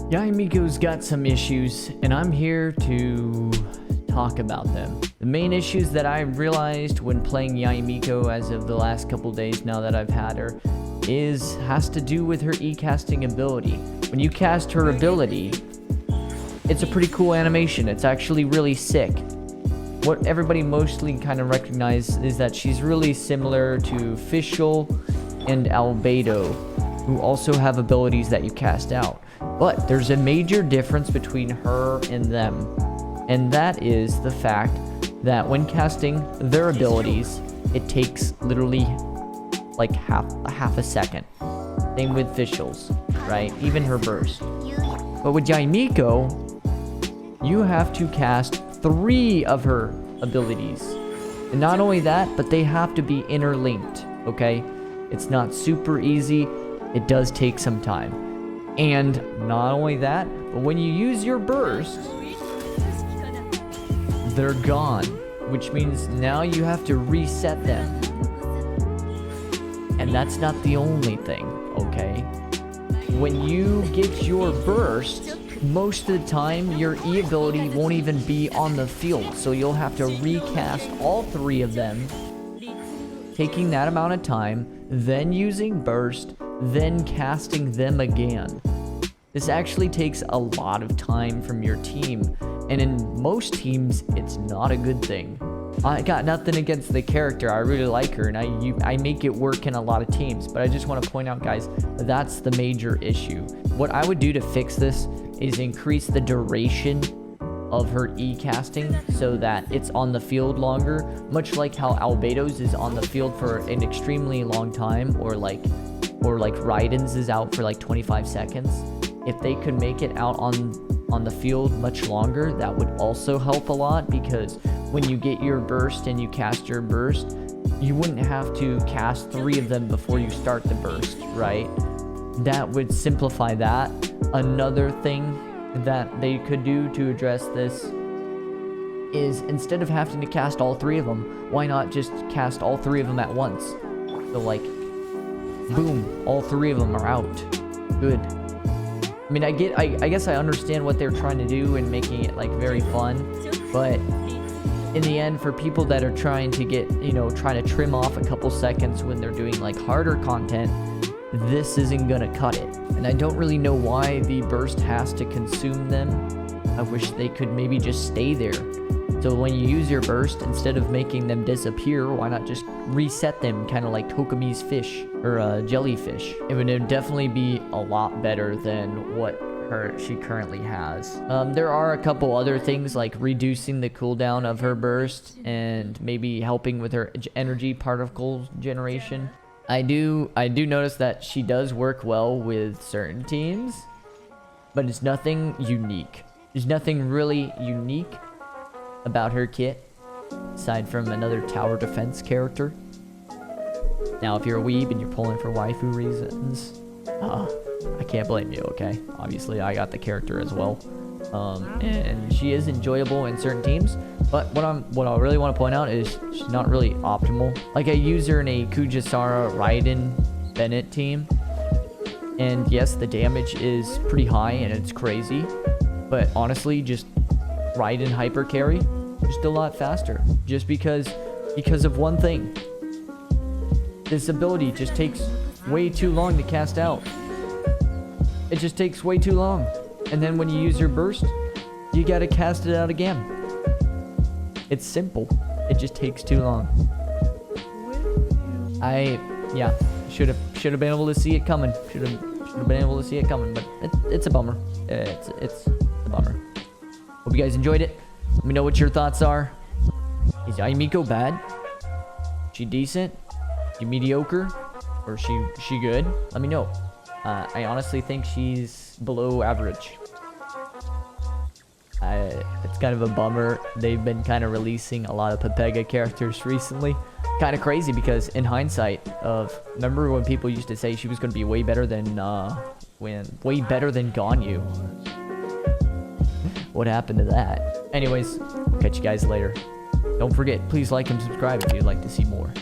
Yae Miko's got some issues, and I'm here to talk about them. The main issues that I realized when playing Yae Miko as of the last couple days now that I've had her has to do with her e-casting ability. When you cast her ability, it's a pretty cool animation. It's actually really sick. What everybody mostly kind of recognizes is that she's really similar to Fischl and Albedo, who also have abilities that you cast out. But there's a major difference between her and them, and that is the fact that when casting their abilities, it takes literally like half a second. Same with Fischl's, right? Even her burst. But with Yae Miko, you have to cast 3 of her abilities. And not only that, but they have to be interlinked, okay? It's not super easy. It does take some time. And not only that, but when you use your burst, they're gone, which means now you have to reset them. And that's not the only thing, okay? When you get your burst, most of the time your E ability won't even be on the field, so you'll have to recast all 3 of them, taking that amount of time, then using burst, then casting them again. This actually takes a lot of time from your team, and in most teams it's not a good thing. I got nothing against the character. I really like her, and I make it work in a lot of teams, but I just want to point out, guys, that's the major issue. What I would do to fix this is increase the duration of her E-casting so that it's on the field longer, much like how Albedo's is on the field for an extremely long time, or like Raiden's is out for like 25 seconds. If they could make it out on the field much longer, that would also help a lot, because when you get your burst and you cast your burst, you wouldn't have to cast 3 of them before you start the burst, right? That would simplify that. Another thing that they could do to address this is, instead of having to cast all 3 of them, why not just cast all 3 of them at once? So like, boom, all 3 of them are out. Good. I mean, I guess I understand what they're trying to do and making it like very fun, but in the end, for people that are trying to get, trying to trim off a couple seconds when they're doing like harder content, this isn't gonna cut it. And I don't really know why the burst has to consume them. I wish they could maybe just stay there. So when you use your burst, instead of making them disappear, why not just reset them, kind of like Tokumi's fish or jellyfish? It would definitely be a lot better than what she currently has. There are a couple other things, like reducing the cooldown of her burst and maybe helping with her energy particle generation. I do notice that she does work well with certain teams, but it's nothing unique. There's nothing really unique about her kit, aside from another tower defense character. Now, if you're a weeb and you're pulling for waifu reasons, I can't blame you, okay? Obviously, I got the character as well. And she is enjoyable in certain teams, but what I really want to point out is she's not really optimal. Like, I use her in a Kujisara Raiden Bennett team, and yes, the damage is pretty high and it's crazy, but honestly, just Raiden hyper carry just a lot faster, just because of one thing. This ability just takes way too long to cast out. It just takes way too long. And then when you use your burst, you gotta cast it out again. It's simple. It just takes too long. Should have been able to see it coming. Should have been able to see it coming, but it's a bummer. It's a bummer. Hope you guys enjoyed it. Let me know what your thoughts are. Is Yae Miko bad? She decent? She mediocre? Or she good? Let me know. I honestly think she's below average. It's kind of a bummer. They've been kind of releasing a lot of Pepega characters recently. Kind of crazy, because in hindsight remember when people used to say she was going to be way better than Ganyu? What happened to that? Anyways, we'll catch you guys later. Don't forget, please like and subscribe if you'd like to see more.